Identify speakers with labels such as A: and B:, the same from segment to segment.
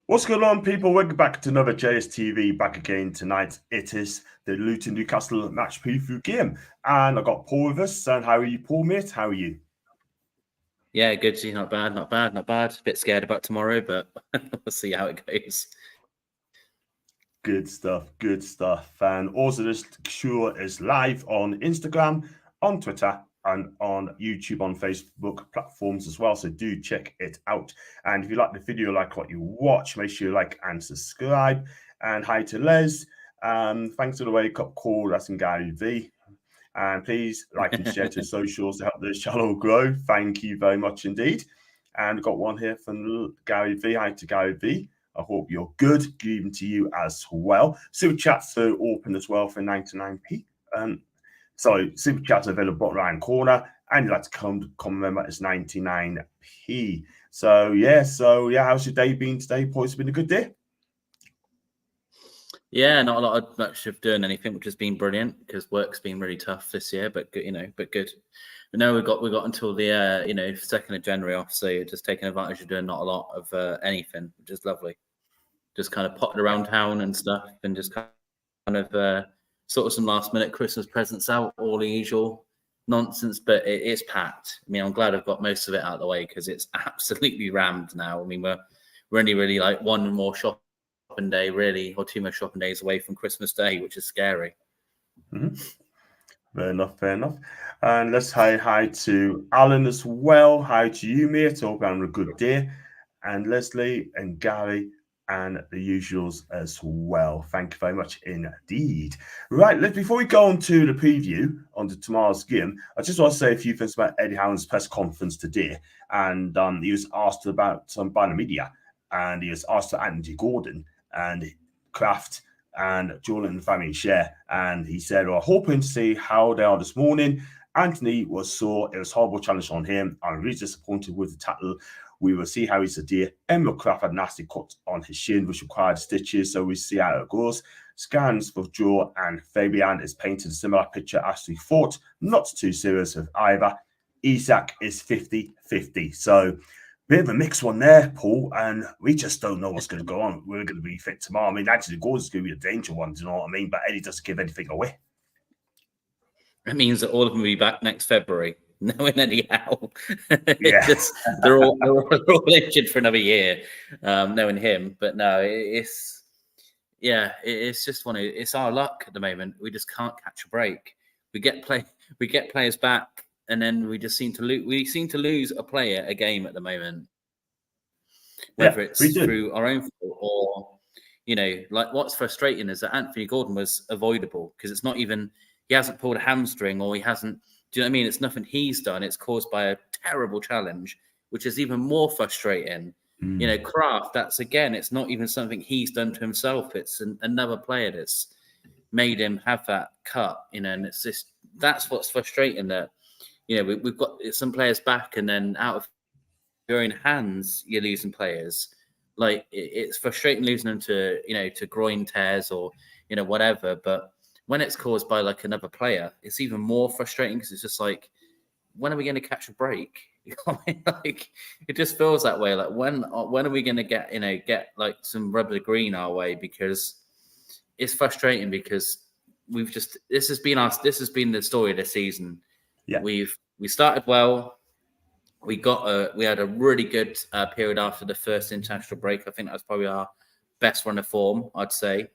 A: What's going on, people? Welcome back to another JSTV. Back again tonight. It is the Luton Newcastle match preview game, and I got Paul with us. And how are you, Paul, mate? How are you?
B: Yeah, good. See, not bad. A bit scared about tomorrow, but we'll see how it goes.
A: Good stuff. And also, this show is live on Instagram, on Twitter, and on YouTube, on Facebook platforms as well. So do check it out. And if you like the video, like what you watch, make sure you like and subscribe. And hi to Les. Thanks to the wake up call. That's in Gary V. And please like and share to socials to help this channel grow. Thank you very much indeed. And we've got one here from Gary V. Hi to Gary V. I hope you're good. Good evening to you as well. Super chats are open as well for 99p. Super chats are available bottom right corner, and you'd like to come remember it's 99p. So how's your day been today, Paul? It's been a good day.
B: Yeah, not a lot of much of doing anything, which has been brilliant because work's been really tough this year, but good, but good. But no, we got until the 2nd of January off, so you're just taking advantage of doing not a lot of anything, which is lovely. Just kind of potting around town and stuff, and just kind of sort of some last minute Christmas presents out, all the usual nonsense. But it's packed. I mean, I'm glad I've got most of it out of the way because it's absolutely rammed now. I mean, we're only really like one more shopping day, really, or two more shopping days away from Christmas Day, which is scary.
A: Mm-hmm. Fair enough. And let's say hi to Alan as well. Hi to you, mate. Hope you're having a good day. And Leslie and Gary and the usuals as well. Thank you very much indeed. Right, before we go on to the preview on to tomorrow's game, I just want to say a few things about Eddie Howe's press conference today. And he was asked about by the media, and he was asked to Andy Gordon and Kraft and Jordan and Family share. And he said, we're hoping to see how they are this morning. Anthony was sore. It was a horrible challenge on him. I'm really disappointed with the tackle. We will see how he's a deer. Emil Kraft had a nasty cut on his shin, which required stitches. So we see how it goes. Scans for Joe and Fabian is painted a similar picture as we thought. Not too serious with either. Isaac is 50-50. So bit of a mixed one there, Paul, and we just don't know what's going to go on. We're going to be fit tomorrow. I mean, actually, Gordon's going to be a danger one, do you know what I mean? But Eddie doesn't give anything away.
B: It means that all of them will be back next February, knowing Eddie Howe.
A: Yeah.
B: they're all injured for another year, knowing him. But no, it's just it's our luck at the moment. We just can't catch a break. We get players back, and then we just seem to lose. We seem to lose a player a game at the moment, whether it's through our own fault or, like what's frustrating is that Anthony Gordon was avoidable because it's not even he hasn't pulled a hamstring or he hasn't. Do you know what I mean? It's nothing he's done. It's caused by a terrible challenge, which is even more frustrating. Kraft, it's not even something he's done to himself. It's another player that's made him have that cut, and it's just that's what's frustrating that. We've got some players back, and then out of your own hands, you're losing players. Like it's frustrating losing them to groin tears or whatever. But when it's caused by like another player, it's even more frustrating because it's just like, when are we going to catch a break? Like it just feels that way. Like when are we going to get like some rubber green our way? Because it's frustrating because this has been the story of the season.
A: Yeah.
B: We started well. We had a really good period after the first international break. I think that was probably our best run of form, I'd say.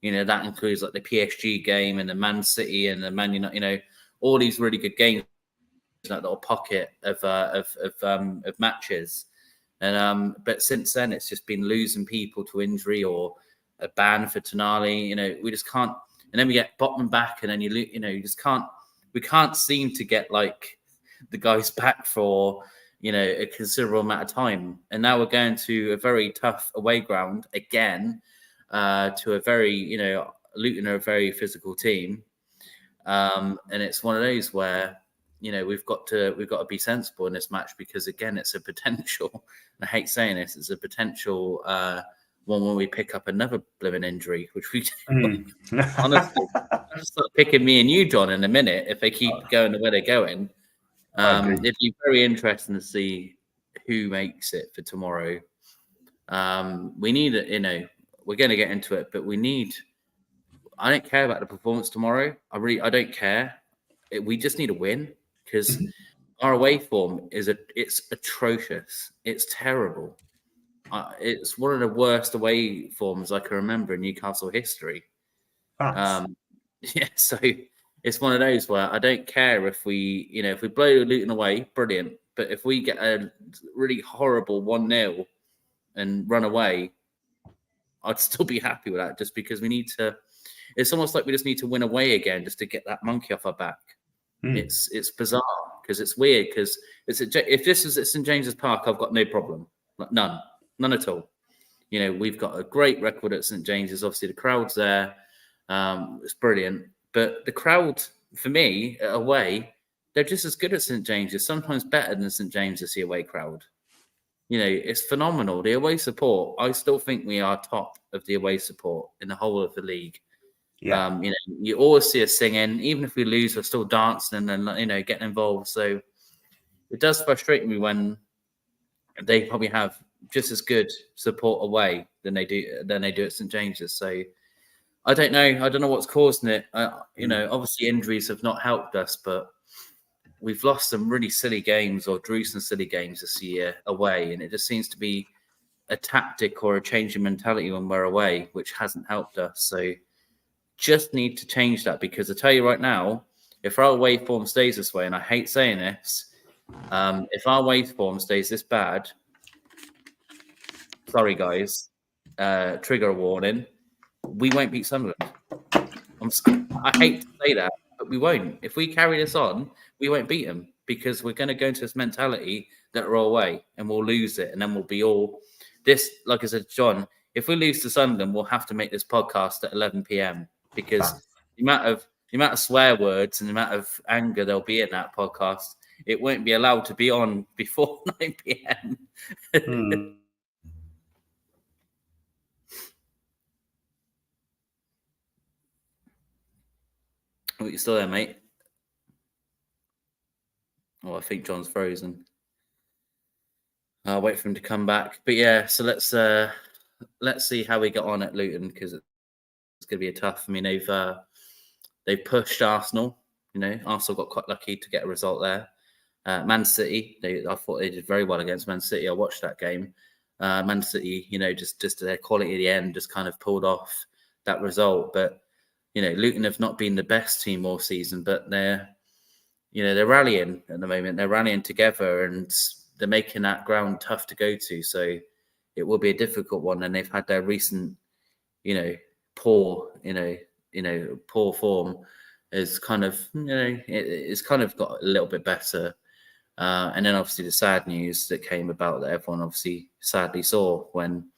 B: That includes like the PSG game and the Man City and the Man United. All these really good games, that little pocket of matches. And but since then, it's just been losing people to injury or a ban for Tonali. We just can't. And then we get Botman back, and then you just can't. We can't seem to get like the guys back for a considerable amount of time. And now we're going to a very tough away ground again, to a very Luton are a very physical team, and it's one of those where we've got to be sensible in this match because again it's a potential. I hate saying this, it's a potential one when we pick up another blooming injury, which we honestly start picking me and you, John, in a minute if they keep going the way they're going. It'd be very interesting to see who makes it for tomorrow. We need it. We're going to get into it, but we need. I don't care about the performance tomorrow. I don't care. We just need a win because our away form it's atrocious. It's terrible. It's one of the worst away forms I can remember in Newcastle history.
A: Facts.
B: Yeah, so it's one of those where I don't care if if we blow Luton away, brilliant. But if we get a really horrible 1-0 and run away, I'd still be happy with that just because we need to. It's almost like we just need to win away again just to get that monkey off our back. It's bizarre because it's weird because if this is at St James's Park, I've got no problem, none at all. We've got a great record at St James's. Obviously, the crowd's there. It's brilliant. But the crowd, for me, away, they're just as good at St James's, sometimes better than St James's, the away crowd. It's phenomenal. The away support, I still think we are top of the away support in the whole of the league.
A: Yeah.
B: You always see us singing. Even if we lose, we're still dancing and, getting involved. So it does frustrate me when they probably have just as good support away than they do at St James's. So I don't know what's causing it. Obviously injuries have not helped us, but we've lost some really silly games or drew some silly games this year away, and it just seems to be a tactic or a change in mentality when we're away, which hasn't helped us. So just need to change that because I tell you right now, if our away form stays this way, and I hate saying this, if our away form stays this bad, sorry guys, trigger warning, we won't beat Sunderland. I hate to say that, but we won't. If we carry this on, we won't beat them because we're going to go into this mentality that we're away and we'll lose it, and then we'll be all this. Like I said, John, if we lose to Sunderland, we'll have to make this podcast at 11 p.m. because the amount of swear words and the amount of anger there'll be in that podcast, it won't be allowed to be on before 9 p.m. Oh, you still there, mate? Oh, I think John's frozen. I'll wait for him to come back. But yeah, so let's see how we get on at Luton because it's going to be a tough. I mean, they've pushed Arsenal. Arsenal got quite lucky to get a result there. Man City, I thought they did very well against Man City. I watched that game. Man City, just their quality at the end just kind of pulled off that result. But Luton have not been the best team all season, but they're rallying at the moment. They're rallying together and they're making that ground tough to go to. So it will be a difficult one. And they've had their recent, poor form is kind of, it's kind of got a little bit better. And then obviously the sad news that came about that everyone obviously sadly saw when,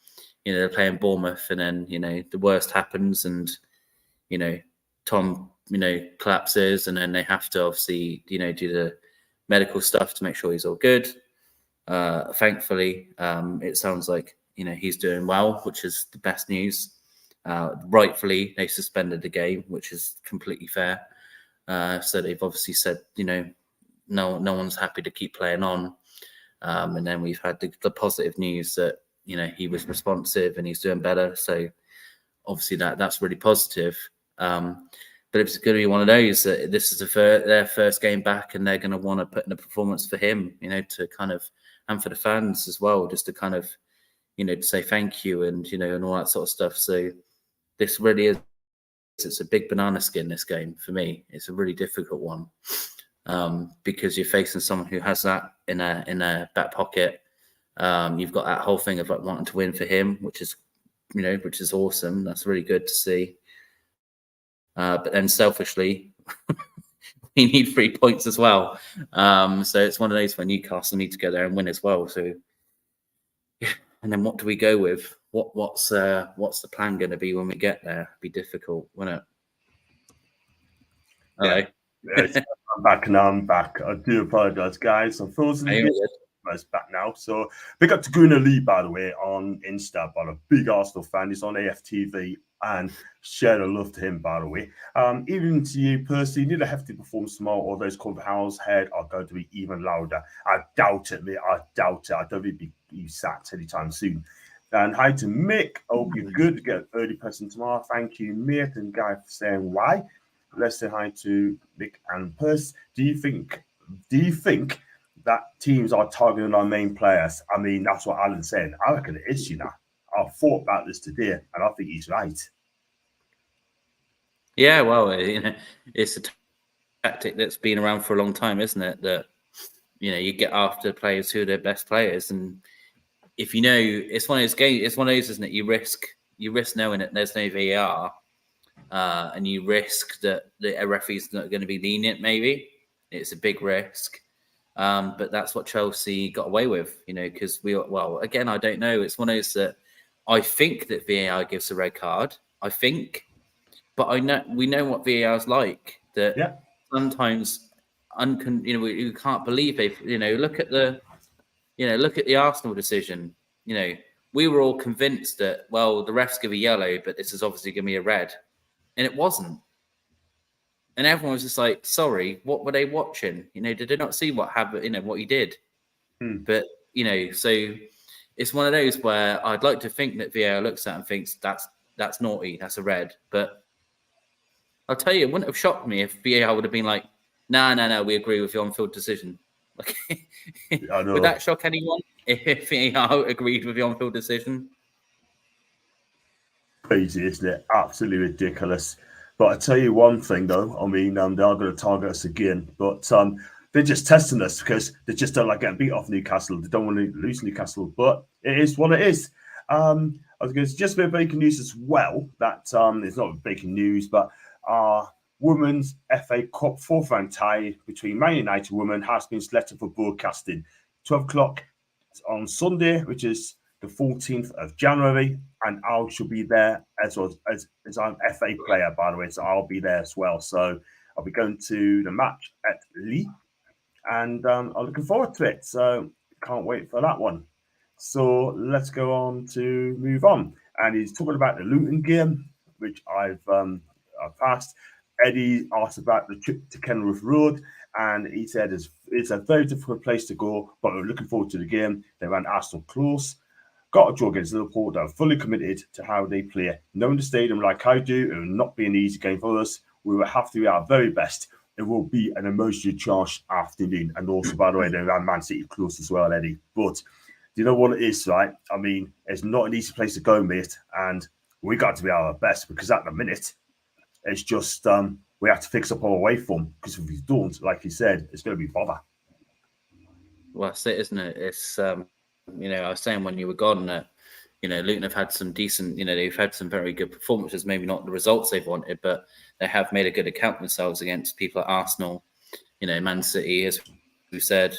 B: they're playing Bournemouth and then, the worst happens and, Tom, collapses and then they have to obviously, do the medical stuff to make sure he's all good. Thankfully, it sounds like, he's doing well, which is the best news. Rightfully, they suspended the game, which is completely fair. So they've obviously said, no one's happy to keep playing on. And then we've had the positive news that, he was responsive and he's doing better. So obviously that's really positive. But it's going to be one of those that this is their first game back and they're going to want to put in a performance for him, to kind of, and for the fans as well, just to kind of, to say thank you and, and all that sort of stuff. So this really is, it's a big banana skin, this game for me. It's a really difficult one because you're facing someone who has that in a back pocket. You've got that whole thing of like wanting to win for him, which is awesome. That's really good to see. But then selfishly, we need 3 points as well. So it's one of those where Newcastle need to go there and win as well. So, and then what do we go with? What's the plan going to be when we get there? It'd be difficult, won't it? Hello.
A: Yeah, I'm back now. I'm back. I do apologize, guys. I'm frozen. Back now. So big up to Gunnar Lee, by the way, on Insta, but a big Arsenal fan. He's on AFTV and share the love to him, by the way. Even to you personally, you need a hefty performance tomorrow, or those clubhouse head are going to be even louder. I doubt it, mate. I doubt it. I don't think he'll be sacked anytime soon. And hi to Mick. Hope you're good. Get an early person tomorrow. Thank you, Mick and Guy, for saying why. Let's say hi to Mick and Purse. Do you think that teams are targeting our main players? I mean, that's what Alan's saying. I reckon it is, you know. I've thought about this today, and I think he's right.
B: Yeah, well, it's a tactic that's been around for a long time, isn't it? That you get after players who are their best players, and if it's one of those games, it's one of those, isn't it? You risk knowing that there's no VAR, and you risk that the referee's not going to be lenient. Maybe it's a big risk, but that's what Chelsea got away with, because again, I don't know. It's one of those that I think that VAR gives a red card. I think, but we know what VAR is like. That sometimes you can't believe it. Look at the Arsenal decision. We were all convinced that, well, the refs give a yellow, but this is obviously going to be a red, and it wasn't. And everyone was just like, "Sorry, what were they watching? Did they not see what happened? What he did?" But so it's one of those where I'd like to think that VAR looks at and thinks that's naughty, that's a red. But I'll tell you, it wouldn't have shocked me if VAR would have been like, "No, we agree with your on-field decision." Like, would that shock anyone if VAR agreed with the on-field decision?
A: Crazy, isn't it? Absolutely ridiculous. But I tell you one thing, though. I mean, they are going to target us again, but they're just testing us because they just don't like getting beat off Newcastle. They don't want to lose Newcastle, but it is what it is. I was going to just a bit of breaking news as well. That it's not breaking news, but our Women's FA Cup fourth round tie between Man United women has been selected for broadcasting 12 o'clock on Sunday, which is the 14th of January, and I shall be there as I'm an FA player, by the way, so I'll be there as well. So I'll be going to the match at Lee, and I'm looking forward to it. So can't wait for that one. So let's go on to move on. And he's talking about the Luton game, which I've passed. Eddie asked about the trip to Kenilworth Road, and he said it's a very difficult place to go, but we're looking forward to the game. They ran Arsenal close. Got a draw against Liverpool that are fully committed to how they play. Knowing the stadium like I do, it will not be an easy game for us. We will have to do our very best. It will be an emotionally charged afternoon. And also, by the way, they ran Man City close as well, Eddie. But do you know what it is, right? I mean, it's not an easy place to go, mate. And we got to be our best because at the minute, it's just we have to fix up our away form because if we don't, like you said, it's going to be bother.
B: Well, that's it, isn't it? It's I was saying when you were gone that Luton have had some decent, they've had some very good performances. Maybe not the results they've wanted, but they have made a good account of themselves against people like Arsenal, Man City, as we said.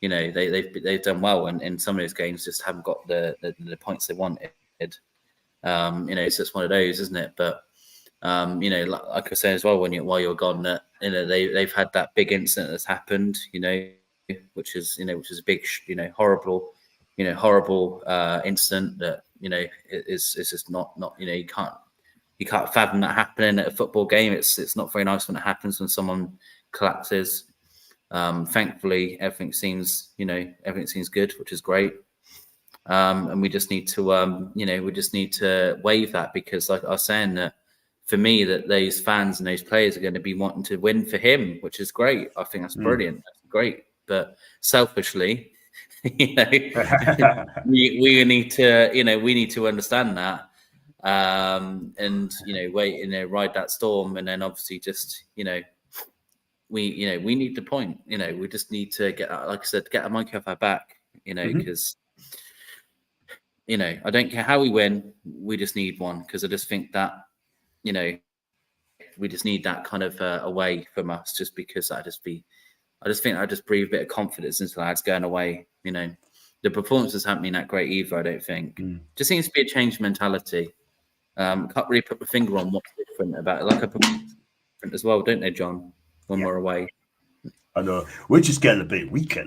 B: They've done well, and in some of those games just haven't got the points they wanted. It's just one of those, isn't it? But like I said as well, while you're gone, that they've had that big incident that's happened, which is a big, horrible incident that is just not you can't fathom that happening at a football game. It's not very nice when it happens, when someone collapses. Thankfully, everything seems good, which is great. And we just need to waive that, because like I was saying, that for me, that those fans and those players are going to be wanting to win for him, which is great. I think that's brilliant. That's great. But selfishly, we need to understand that, and ride that storm, and then obviously just we need the point. We just need to get, like I said, get a monkey off our back. Because I don't care how we win, we just need one, because I just think that we just need that kind of away from us, just because I just think I just breathe a bit of confidence into the lads going away. The performances haven't been that great either, I don't think. Just seems to be a change in mentality. Can't really put my finger on what's different about it. Like I put different as well, don't they, John? When we're away.
A: I know. We're just getting a bit weaker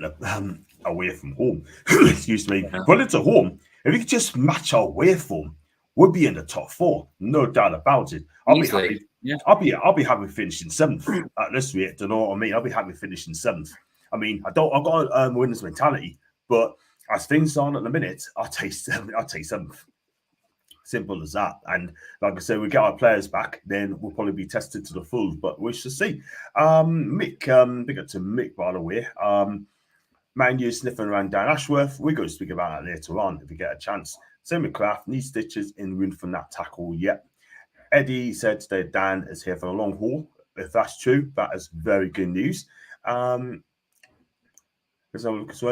A: away from home. Excuse me. Yeah. But it's at home. If we could just match our away form, we'll be in the top 4. No doubt about it. I'll be happy. Yeah. I'll be happy finishing 7th at this rate. You know what I mean? I'll be happy finishing 7th. I mean, I've got a winners mentality, but as things are at the minute, I'll take 7th. I'll take 7th. Simple as that. And like I say, we get our players back, then we'll probably be tested to the full. But we shall see. Mick, big up to Mick, by the way. Man U sniffing around Dan Ashworth. We're going to speak about that later on if we get a chance. Same with Kraft, needs stitches in room from that tackle yet. Eddie said today Dan is here for a long haul. If that's true, that is very good news. So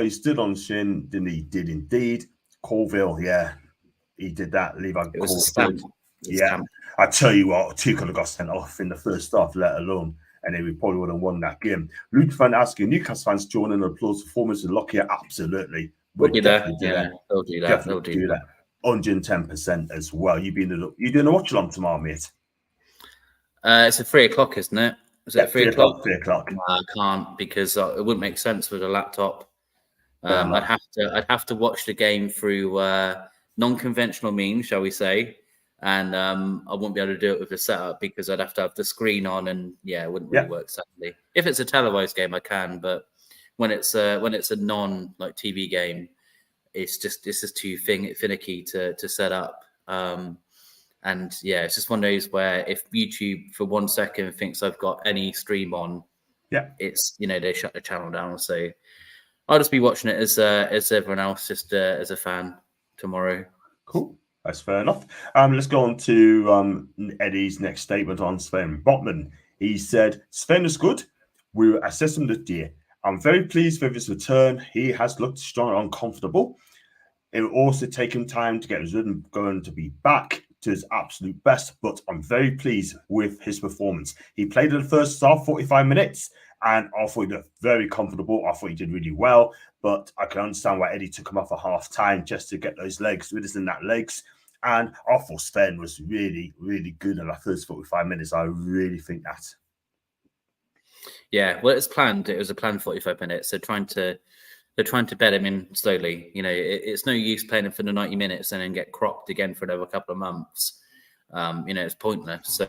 A: he stood on shin, then he did indeed. Colville, yeah, he did that. Levi
B: It was a
A: Colville.
B: stamp.
A: Yeah, I tell you what, two could have got sent off in the first half, let alone, and then we probably would have won that game. Luton fan asking Newcastle fans join in and applause performance in Lockyer. Absolutely,
B: We'll do that. Yeah, they'll do that.
A: Definitely do that. 110% as well. You doing a watch along tomorrow, mate?
B: It's at 3 o'clock, isn't it? Is it 3 o'clock?
A: 3 o'clock.
B: No, I can't because it wouldn't make sense with a laptop. I'd have to watch the game through non-conventional means, shall we say, and I won't be able to do it with the setup because I'd have to have the screen on, and it wouldn't really work. Sadly, if it's a televised game, I can, but when it's a non like TV game, it's just too finicky to set up. And it's just one of those where if YouTube for 1 second thinks I've got any stream on, it's they shut the channel down. So I'll just be watching it as everyone else, just as a fan tomorrow.
A: Cool, that's fair enough. Let's go on to Eddie's next statement on Sven Botman. He said, "Sven is good. We will assess him this year. I'm very pleased with his return. He has looked strong and comfortable. It will also take him time to get his rhythm going to be back to his absolute best, but I'm very pleased with his performance. He played in the first half, 45 minutes, and I thought he looked very comfortable. I thought he did really well, but I can understand why Eddie took him off at half time just to get those legs, in that legs. And I thought Sven was really, really good in that first 45 minutes. I really think that."
B: Yeah, well, it's planned. It was a planned 45 minutes. They're trying to bed him in slowly. It's no use playing him for the 90 minutes and then get cropped again for another couple of months. It's pointless. So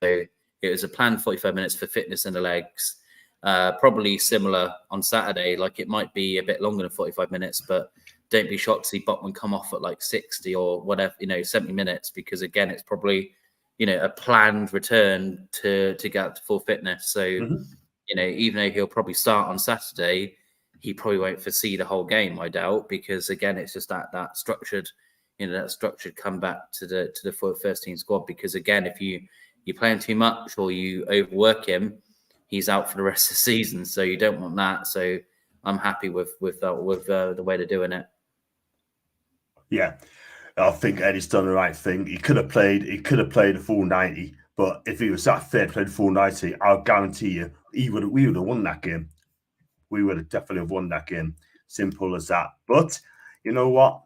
B: it was a planned 45 minutes for fitness in the legs. Probably similar on Saturday. Like it might be a bit longer than 45 minutes, but don't be shocked to see Botman come off at like 60 or whatever, 70 minutes, because again, it's probably, a planned return to get to full fitness. So, even though he'll probably start on Saturday, he probably won't foresee the whole game, I doubt, because again, it's just that structured, that structured comeback to the first team squad. Because again, if you play him too much or you overwork him, he's out for the rest of the season. So you don't want that. So I'm happy with the way they're doing it.
A: Yeah, I think Eddie's done the right thing. He could have played the full 90, but if he was that fit, played the full 90, I'll guarantee you, we would have won that game. We would have definitely won that game. Simple as that. But you know what?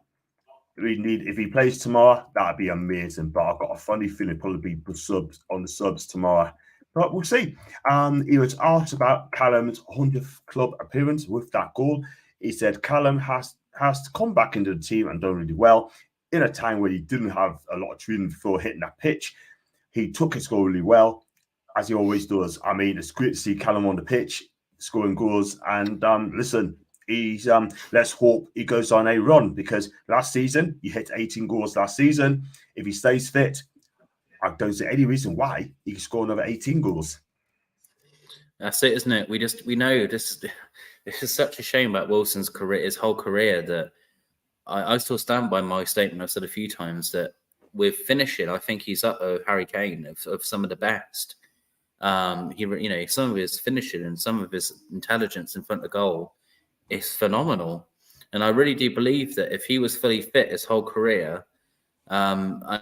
A: If he plays tomorrow, that'd be amazing. But I've got a funny feeling probably be on the subs tomorrow. But we'll see. He was asked about Callum's 100th club appearance with that goal. He said Callum has to come back into the team and done really well in a time where he didn't have a lot of training before hitting that pitch. He took his goal really well, as he always does. I mean, it's great to see Callum on the pitch scoring goals. And listen, he's let's hope he goes on a run, because last season he hit 18 goals last season. If he stays fit, I don't see any reason why he can score another 18 goals.
B: That's it, isn't it? We know this. This is such a shame about Wilson's career, his whole career, that I still stand by my statement I've said a few times that with finishing, I think he's up with Harry Kane of some of the best. Some of his finishing and some of his intelligence in front of goal is phenomenal. And I really do believe that if he was fully fit his whole career, I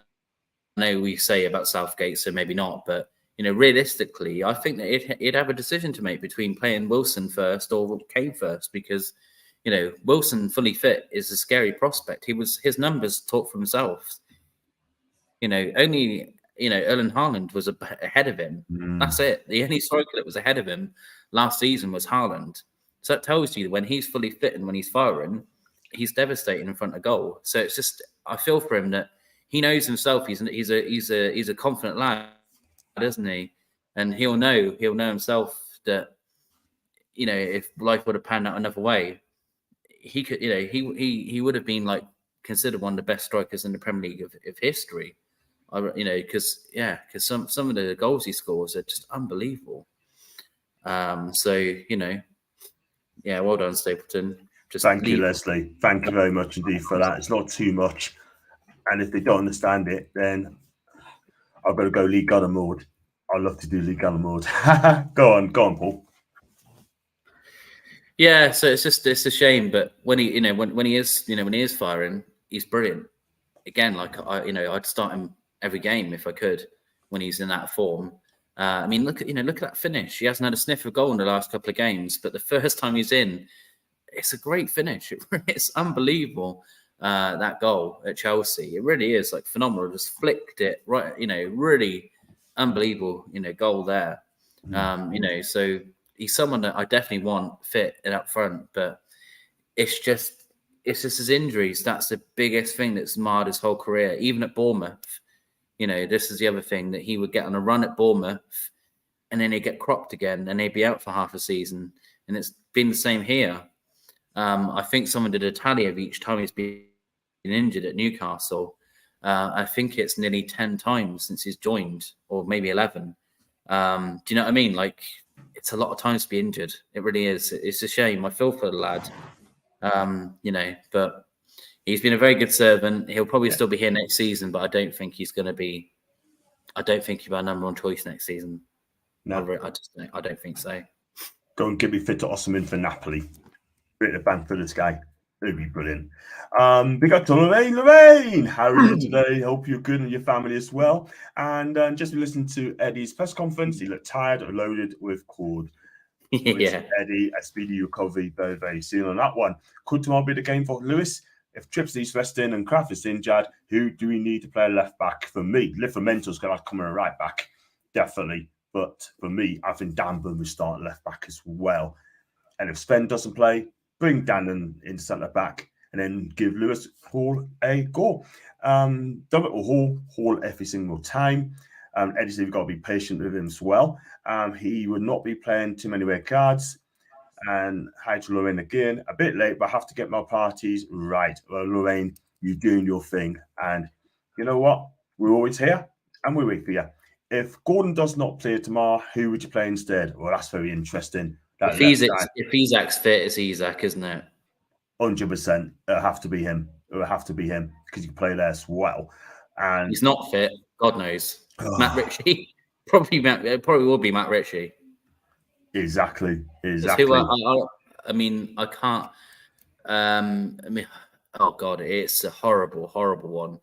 B: know we say about Southgate, so maybe not, but realistically, I think that he'd have a decision to make between playing Wilson first or Kane first, because Wilson fully fit is a scary prospect. His numbers talk for themselves. Only Erling Haaland was ahead of him. That's it. The only striker that was ahead of him last season was Haaland. So that tells you that when he's fully fit and when he's firing, he's devastating in front of goal. So it's just, I feel for him that he knows himself. He's a confident lad, isn't he? And he'll know himself that if life would have panned out another way, he could, he would have been like considered one of the best strikers in the Premier League of history. Because some of the goals he scores are just unbelievable. So well done, Stapleton.
A: Thank you, Leslie. Thank you very much indeed for that. It's not too much, and if they don't understand it, then I've got to go League Gunner mode. I love to do League Gunner mode. Go on, Paul.
B: Yeah, so it's a shame, but when he when he is firing, he's brilliant. Again, like I'd start him every game if I could when he's in that form. I mean, look at that finish. He hasn't had a sniff of goal in the last couple of games, but the first time he's in, it's a great finish. It's unbelievable. That goal at Chelsea, it really is like phenomenal. Just flicked it right, really unbelievable, goal there. So he's someone that I definitely want fit and up front, but it's just his injuries. That's the biggest thing that's marred his whole career. Even at Bournemouth, this is the other thing, that he would get on a run at Bournemouth and then he'd get cropped again and he'd be out for half a season. And it's been the same here. I think someone did a tally of each time he's been injured at Newcastle. I think it's nearly 10 times since he's joined, or maybe 11. Do you know what I mean? Like, it's a lot of times to be injured. It really is. It's a shame. I feel for the lad. But he's been a very good servant. He'll probably still be here next season, but I don't think he's going to be. I don't think he'll be our number one choice next season.
A: No,
B: I don't think so.
A: Go and get me fit to Osman for Napoli. Bit of bank for this guy. It'd be brilliant. Big up to Lorraine. Lorraine, how are you today? Hope you're good and your family as well. And just listening to Eddie's press conference, he looked tired, loaded with cord.
B: Yeah,
A: Eddie, a speedy recovery very, very soon on that one. Could tomorrow be the game for Lewis? If Trips needs resting and Kraft is injured, who do we need to play left back? For me, Livermento's going to come in right back, definitely. But for me, I think Dan Burn will start left back as well. And if Sven doesn't play, bring Dan in centre back and then give Lewis Hall a go. Done it with Hall every single time. Eddie said we've got to be patient with him as well. He would not be playing too many red cards. And hi to Lorraine again. A bit late, but I have to get my parties right. Well, Lorraine, you're doing your thing. And you know what? We're always here and we wait for you. If Gordon does not play tomorrow, who would you play instead? Well, that's very interesting.
B: If Isak's fit, it's Isak, isn't it?
A: 100%. It'll have to be him. It'll have to be him because he can play there as well. And
B: he's not fit. God knows. Matt Ritchie. Probably will be Matt Ritchie.
A: Exactly.
B: I mean, I can't. Oh God, it's a horrible, horrible one.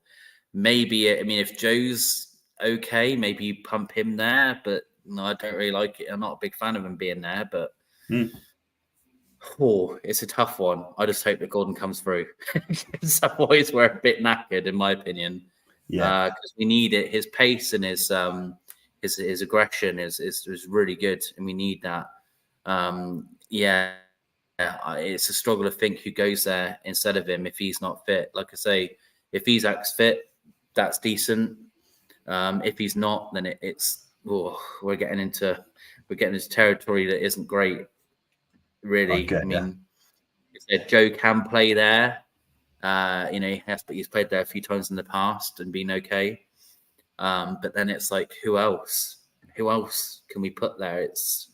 B: Maybe if Joe's okay, maybe you pump him there, but no, I don't really like it. I'm not a big fan of him being there, but it's a tough one. I just hope that Gordon comes through. Otherwise, we're a bit knackered, in my opinion. Yeah, because we need it. His pace and his aggression is really good, and we need that. It's a struggle to think who goes there instead of him if he's not fit. Like I say, if Isak's fit, that's decent. If he's not, then we're getting into territory that isn't great. Really, He said Joe can play there. He's played there a few times in the past and been okay. But then it's like, who else? Who else can we put there? It's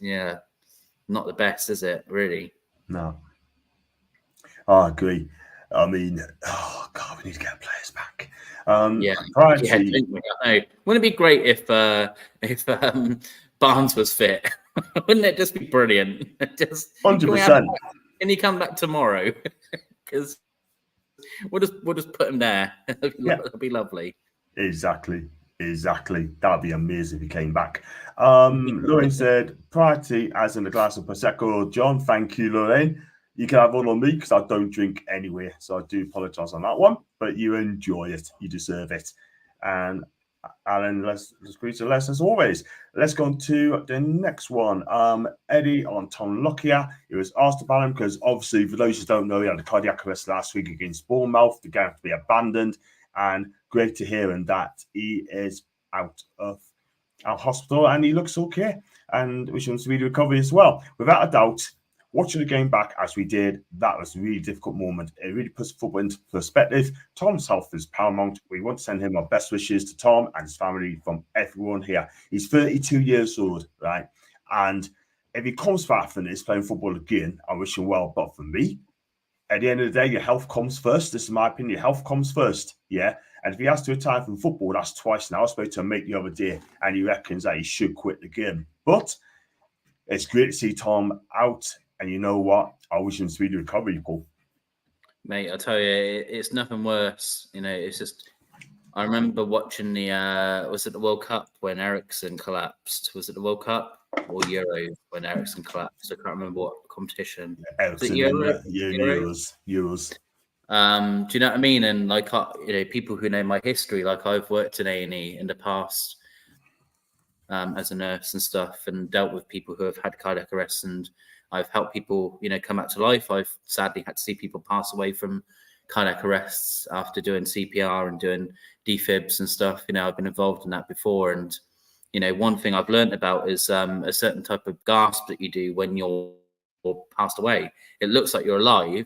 B: not the best, is it? Really?
A: No. I agree. I mean, oh God, we need to get players back.
B: Wouldn't it be great if Barnes was fit? Wouldn't it just be brilliant? Just
A: 100%.
B: Can he come back tomorrow? Because we'll just put him there. It'll be lovely.
A: Exactly. That'd be amazing if he came back. Lorraine said, priority as in a glass of Prosecco. John, thank you, Lorraine. You can have one on me because I don't drink anyway. So I do apologise on that one. But you enjoy it. You deserve it. And Alan, let's greet to less as always. Let's go on to the next one. Eddie on Tom Lockyer. He was asked about him because obviously, for those who don't know, he had a cardiac arrest last week against Bournemouth. The game had to be abandoned. And great to hear him that he is out of our hospital and he looks okay. And wish him speedy recovery as well. Without a doubt, watching the game back as we did, that was a really difficult moment. It really puts football into perspective. Tom's health is paramount. We want to send him our best wishes to Tom and his family from everyone here. He's 32 years old, right? And if he comes back and is playing football again, I wish him well. But for me, at the end of the day, your health comes first. This is my opinion. Your health comes first. Yeah. And if he has to retire from football, that's twice now. I spoke to a mate the other day and he reckons that he should quit the game. But it's great to see Tom out. And you know what? I wish him speedy recovery, Paul.
B: Mate, I tell you, it's nothing worse. It's just, I remember watching was it the World Cup when Ericsson collapsed? Was it the World Cup or Euro when Ericsson collapsed? I can't remember what competition.
A: Ericsson, Euros.
B: Do you know what I mean? And like, people who know my history, like I've worked in A&E in the past as a nurse and stuff, and dealt with people who have had cardiac arrest, and I've helped people, come back to life. I've sadly had to see people pass away from cardiac arrests after doing CPR and doing defibs and stuff. I've been involved in that before. And, one thing I've learned about is a certain type of gasp that you do when you're passed away. It looks like you're alive,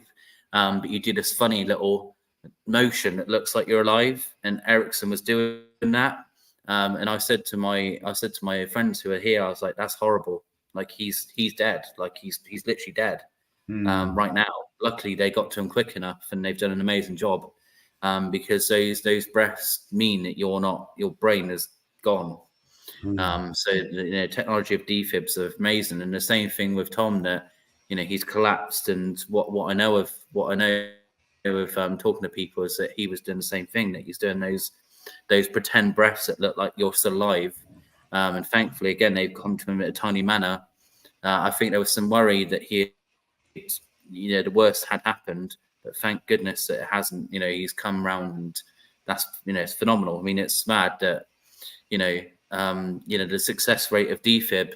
B: but you do this funny little motion that looks like you're alive. And Ericsson was doing that. And I said to my friends who are here, I was like, that's horrible. Like he's dead. Like he's literally dead right now. Luckily, they got to him quick enough, and they've done an amazing job because those breaths mean that your brain is gone. So the technology of defibs are amazing, and the same thing with Tom, that he's collapsed. And what I know of talking to people is that he was doing the same thing. That he's doing those pretend breaths that look like you're still alive. And thankfully, again, they've come to him in a tiny manner. I think there was some worry that the worst had happened, but thank goodness that it hasn't. He's come round, and that's it's phenomenal. I mean, it's mad that the success rate of defib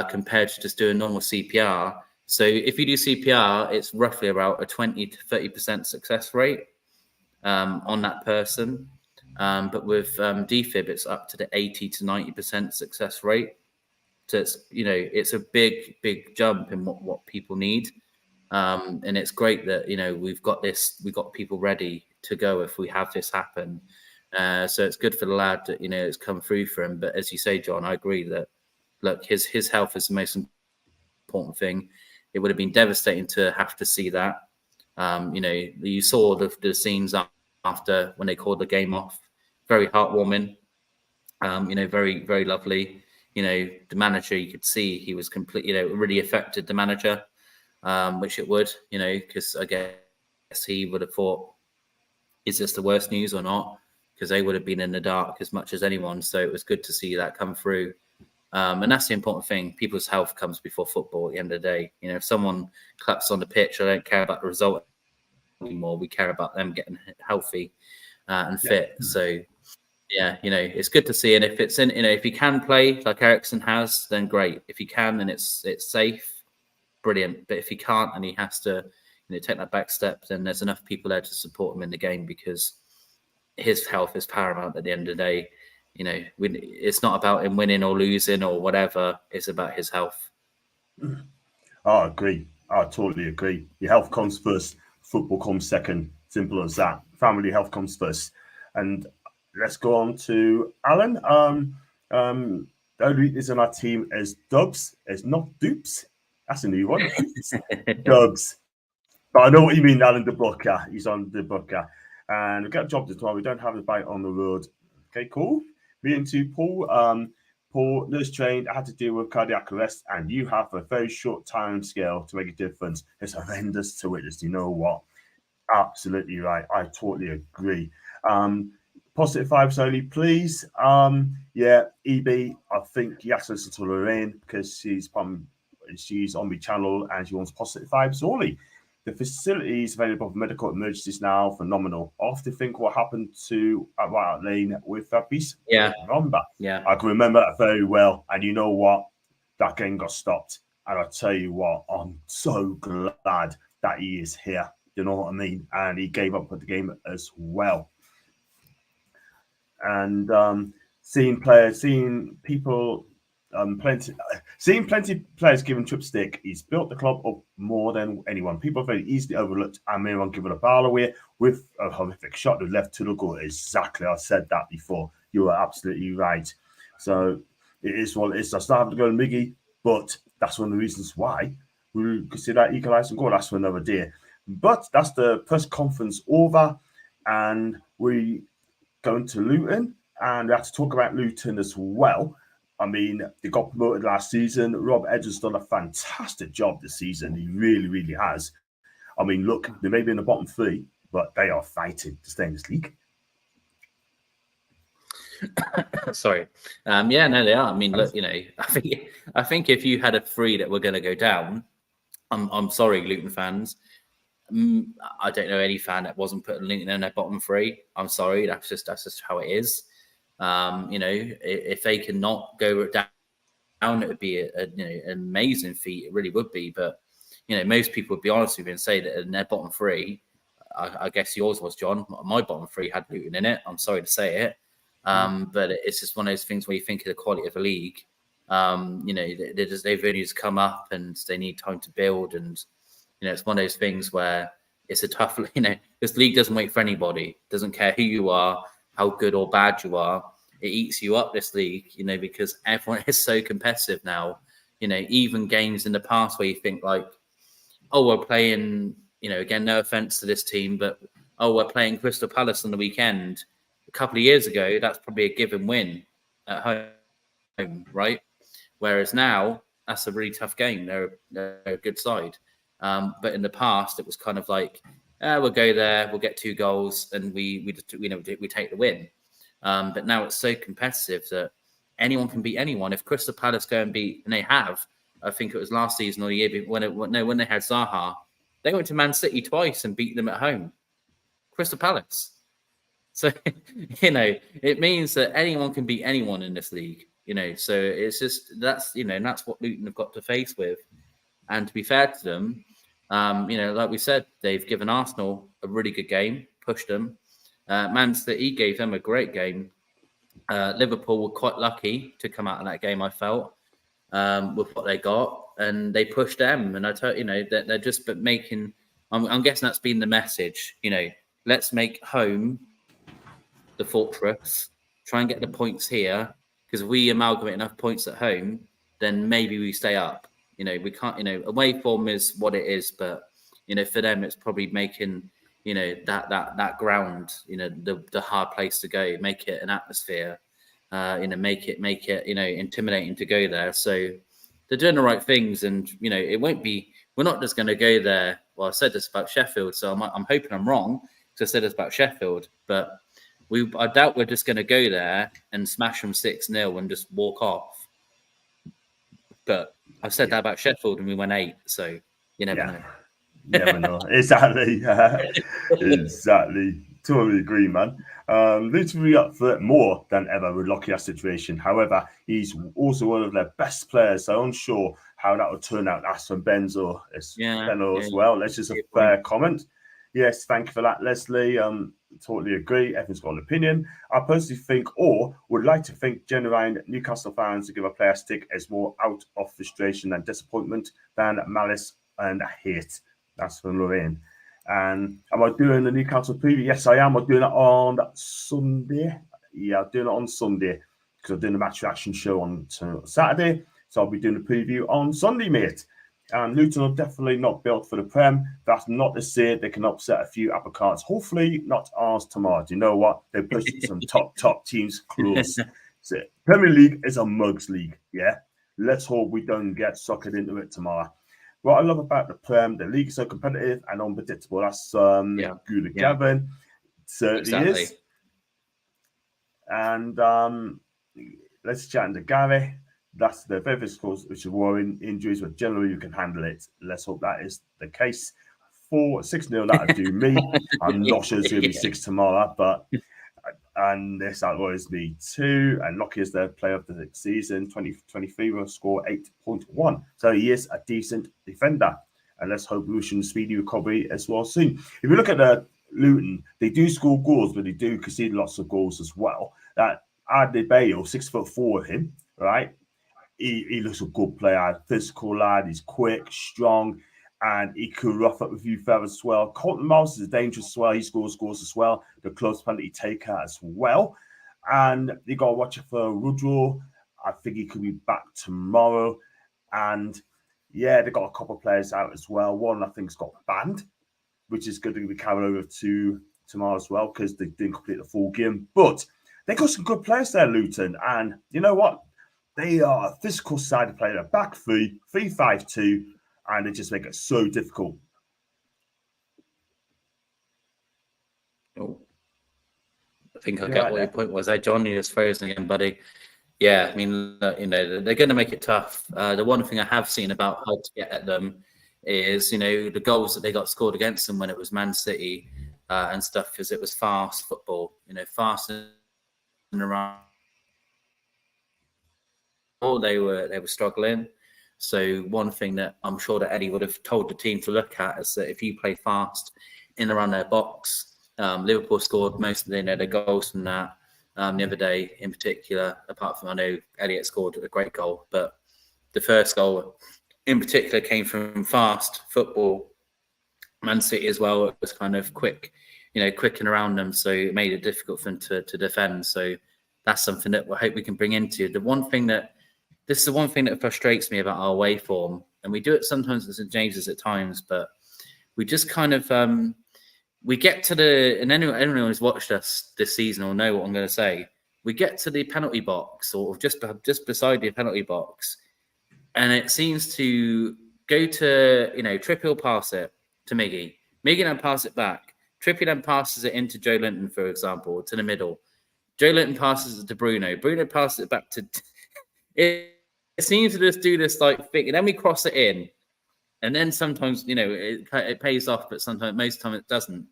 B: compared to just doing normal CPR. So if you do CPR, it's roughly about a 20 to 30% success rate on that person. But with defib, it's up to the 80 to 90% success rate. So it's a big jump in what people need. And it's great that, we've got people ready to go if we have this happen. So it's good for the lad that, it's come through for him. But as you say, John, I agree that, look, his health is the most important thing. It would have been devastating to have to see that. You saw the scenes after when they called the game off. Very heartwarming, very, very lovely. The manager, you could see he was completely, it really affected the manager, which it would, because I guess he would have thought, is this the worst news or not? Because they would have been in the dark as much as anyone. So it was good to see that come through. And that's the important thing. People's health comes before football at the end of the day. If someone claps on the pitch, I don't care about the result anymore. We care about them getting healthy and fit. So, yeah, it's good to see. And if it's if he can play like Ericsson has, then great. If he can and it's safe, brilliant. But if he can't and he has to, take that back step, then there's enough people there to support him in the game, because his health is paramount at the end of the day. It's not about him winning or losing or whatever. It's about his health.
A: I agree. I totally agree. Your health comes first. Football comes second. Simple as that. Family health comes first. And let's go on to Alan. The only weakness in our team is Dubs. It's not Dupes. That's a new one. Dubs. But I know what you mean, Alan the Booker. He's on the Booker. And we got a job as well. We don't have a bite on the road. Okay, cool. Me and to Paul. Paul, nurse trained, I had to deal with cardiac arrest, and you have a very short time scale to make a difference. It's horrendous to witness. You know what? Absolutely right. I totally agree. Positive vibes only, please. Yeah, EB, I think you have to listen to Lorraine because she's on my channel and she wants positive vibes only. The facilities available for medical emergencies now, phenomenal. I often think what happened to White Lane with that piece.
B: Yeah.
A: Remember?
B: Yeah.
A: I can remember that very well. And you know what? That game got stopped. And I tell you what, I'm so glad that he is here. You know what I mean? And he gave up with the game as well. And seeing people Seeing plenty of players given trip stick, he's built the club up more than anyone. People have very easily overlooked Amiron giving a ball away with a horrific shot that left to the goal. Exactly, I said that before. You are absolutely right. So it is what it is. I still have to go to Miggy, but that's one of the reasons why we could see that equalising goal. That's for another day. But that's the press conference over, and we go into Luton, and we have to talk about Luton as well. I mean, they got promoted last season. Rob Edger's done a fantastic job this season. He really, really has. I mean, look, they may be in the bottom three, but they are fighting to stay in this league.
B: Sorry. Yeah, no, they are. I mean, look, I think if you had a three that were going to go down, I'm sorry, Luton fans. I don't know any fan that wasn't putting Luton in their bottom three. I'm sorry, that's just how it is. If they cannot go down, it would be an amazing feat. It really would be. But most people would be honest with you and say that in their bottom three, I guess yours was, John. My bottom three had Luton in it. I'm sorry to say it, but it's just one of those things where you think of the quality of the league. They've only just come up and they need time to build, and it's one of those things where it's a tough. This league doesn't wait for anybody. Doesn't care who you are, how good or bad you are. It eats you up, this league, because everyone is so competitive now. Even games in the past where you think like, oh, we're playing, again, no offense to this team, but we're playing Crystal Palace on the weekend. A couple of years ago, that's probably a given win at home, right? Whereas now, that's a really tough game. They're a good side. But in the past, it was kind of like, we'll go there, we'll get 2 goals, and we take the win. But now it's so competitive that anyone can beat anyone. If Crystal Palace go and beat, and they have, I think it was last season or the year when they had Zaha, they went to Man City twice and beat them at home. Crystal Palace. So it means that anyone can beat anyone in this league. So it's just that's what Luton have got to face with. And to be fair to them, like we said, they've given Arsenal a really good game, pushed them. Man City gave them a great game. Liverpool were quite lucky to come out of that game, I felt, with what they got, and they pushed them. And I tell that they're just making. I'm guessing that's been the message. Let's make home the fortress. Try and get the points here, because if we amalgamate enough points at home, then maybe we stay up. We can't. Away form is what it is, but for them, it's probably making. That ground, the hard place to go, make it an atmosphere, make it, intimidating to go there. So they're doing the right things, and it won't be. We're not just going to go there. Well, I said this about Sheffield, so I'm hoping I'm wrong because I said this about Sheffield, but I doubt we're just going to go there and smash them 6-0 and just walk off. But I've said that about Sheffield, and we went 8, so you never know.
A: Never know. Exactly. Exactly. Totally agree, man. Literally up for it more than ever with Lockyer's situation. However, he's also one of their best players, so I'm unsure how that will turn out. That's from Benzo as well. That's just a fair comment. Yes, thank you for that, Leslie. Totally agree. Everyone's got an opinion. I personally think, or would like to think, genuine Newcastle fans to give a player a stick is more out of frustration and disappointment than malice and hate. That's from Lorraine. And am I doing the Newcastle preview? Yes, I am. I'm doing it on Sunday. Yeah, I'm doing it on Sunday because I'm doing the match reaction show on Saturday. So I'll be doing the preview on Sunday, mate. And Luton are definitely not built for the Prem. That's not to say they can upset a few apple carts. Hopefully not ours tomorrow. Do you know what? They pushed some top teams close. So Premier League is a mugs league, yeah? Let's hope we don't get suckered into it tomorrow. What I love about the Prem, the league is so competitive and unpredictable. That's good at Gavin. Certainly is. And let's chat to Gary. That's the very first cause, which is worrying injuries, but generally you can handle it. Let's hope that is the case. 6-0, that would do me. I'm not sure it's going to be 6 tomorrow, but and this that worries me too. And Lockie is the player of the season, 2023 will score 8.1. So he is a decent defender. And let's hope Luton speedy recovery as well soon. If you look at the Luton, they do score goals, but they do concede lots of goals as well. That Adley Bale, 6'4" of him, right? he looks a good player, physical lad. He's quick, strong, and he could rough up a few feathers as well. Colton Mouse is dangerous as well. He scores as well. The close penalty taker as well. And you got to watch it for Rudro. I think he could be back tomorrow. And yeah, they got a couple of players out as well. One I think's got banned, which is going to be carried over to tomorrow as well because they didn't complete the full game. But they got some good players there, Luton. And you know what? They are a physical side of play. They're back 3-5-2, and they just make it so difficult.
B: Oh, I think I get what your point was. John, you just frozen again, buddy. Yeah, I mean, they're going to make it tough. The one thing I have seen about how to get at them is, the goals that they got scored against them when it was Man City and stuff, because it was fast football, fast and around. They were struggling. So one thing that I'm sure that Eddie would have told the team to look at is that if you play fast in around their box, Liverpool scored most of their goals from that the other day in particular, apart from I know Elliott scored a great goal, but the first goal in particular came from fast football. Man City as well, it was kind of quick and around them, so it made it difficult for them to defend. So that's something that I hope we can bring into. This is the one thing that frustrates me about our away form, and we do it sometimes at St James's at times, but we just kind of we get to and anyone who's watched us this season will know what I'm going to say. We get to the penalty box, or just beside the penalty box, and it seems to go to Trippier will pass it to Miggy then pass it back. Trippier then passes it into Joe Linton, for example, to the middle. Joe Linton passes it to Bruno. Bruno passes it back to. It seems to just do this thing, and then we cross it in, and then sometimes it pays off, but most of the time it doesn't.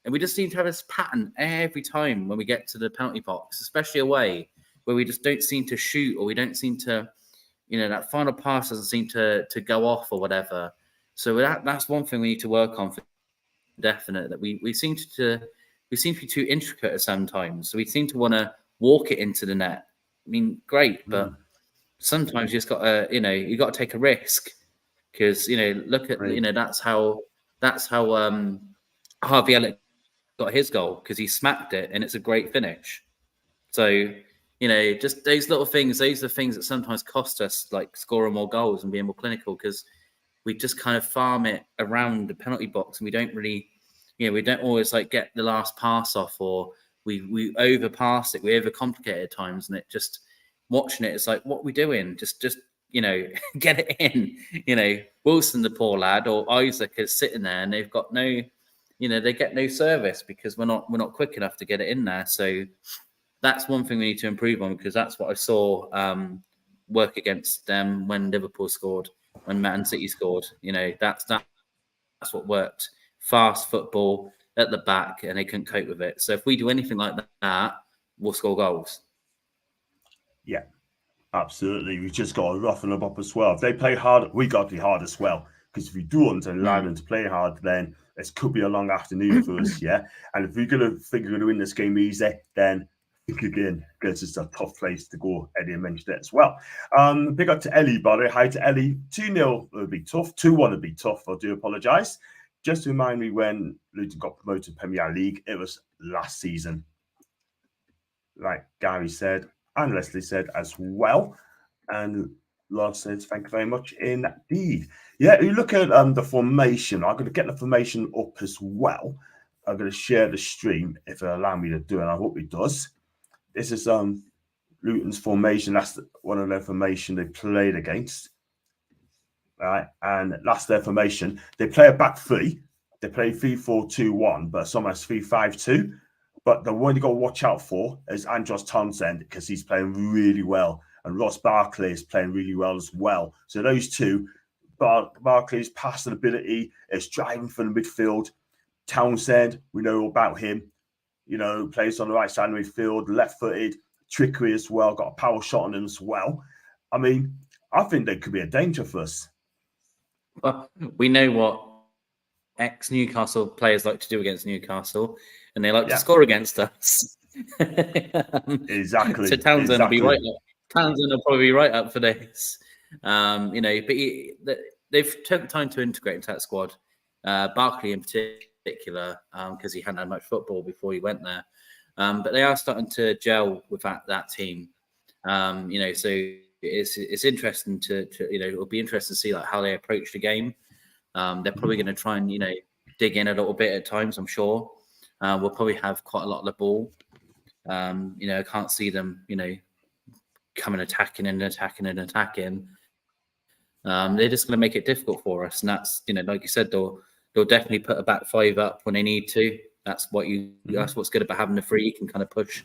B: And we just seem to have this pattern every time when we get to the penalty box, especially away, where we just don't seem to shoot, or we don't seem to, that final pass doesn't seem to go off or whatever. So that's one thing we need to work on for definite. That we seem to be too intricate at sometimes. So we seem to want to walk it into the net. I mean, great, but sometimes you just got to, you got to take a risk because look at that's how Harvey Elliott got his goal, because he smacked it and it's a great finish. So just those little things, those are the things that sometimes cost us, like scoring more goals and being more clinical, because we just kind of farm it around the penalty box and we don't really, we don't always get the last pass off, or we overpass it, we overcomplicate it at times, and it just. Watching it, it's like, what are we doing? Just get it in. Wilson, the poor lad, or Isaac is sitting there, and they've got no, they get no service because we're not quick enough to get it in there. So that's one thing we need to improve on, because that's what I saw work against them when Liverpool scored, when Man City scored. That's what worked. Fast football at the back, and they couldn't cope with it. So if we do anything like that, we'll score goals.
A: Yeah, absolutely. We just got to roughen them up as well. If they play hard, we got to be hard as well. Because if we do want to allow them to play hard, then it could be a long afternoon for us, yeah? And if we're going to think we're going to win this game easy, then I think, again, it's just a tough place to go. Eddie mentioned it as well. Big up to Ellie, by the way. Hi to Ellie. 2-0 would be tough. 2-1 would be tough. I do apologise. Just to remind me, when Luton got promoted to Premier League, it was last season. Like Gary said, and Leslie said as well. And Lars says, thank you very much indeed. Yeah, you look at the formation. I'm going to get the formation up as well. I'm going to share the stream if it allows me to do it. I hope it does. This is Luton's formation. That's one of their formation they played against. Right, and that's their formation. They play a back three. They play 3-4-2-1, but sometimes 3-5-2. But the one you got to watch out for is Andros Townsend, because he's playing really well. And Ross Barkley is playing really well as well. So those two, Barkley's passing ability, is driving from the midfield. Townsend, we know all about him. Plays on the right side of the midfield, left-footed, trickery as well, got a power shot on him as well. I mean, I think they could be a danger for us.
B: Well, we know what ex-Newcastle players like to do against Newcastle, and they like to score against us.
A: Exactly.
B: So Townsend will be right Townsend will probably be right up for this. You know, but they've taken time to integrate into that squad. Barkley in particular, because he hadn't had much football before he went there. But they are starting to gel with that team. You know, so it's interesting to you know, it'll be interesting to see like how they approach the game. They're probably going to try and, you know, dig in a little bit at times, I'm sure. We'll probably have quite a lot of the ball. You know, I can't see them, you know, coming attacking. They're just going to make it difficult for us, and that's, you know, like you said, they'll definitely put a back five up when they need to. That's what's good about having the free. You can kind of push,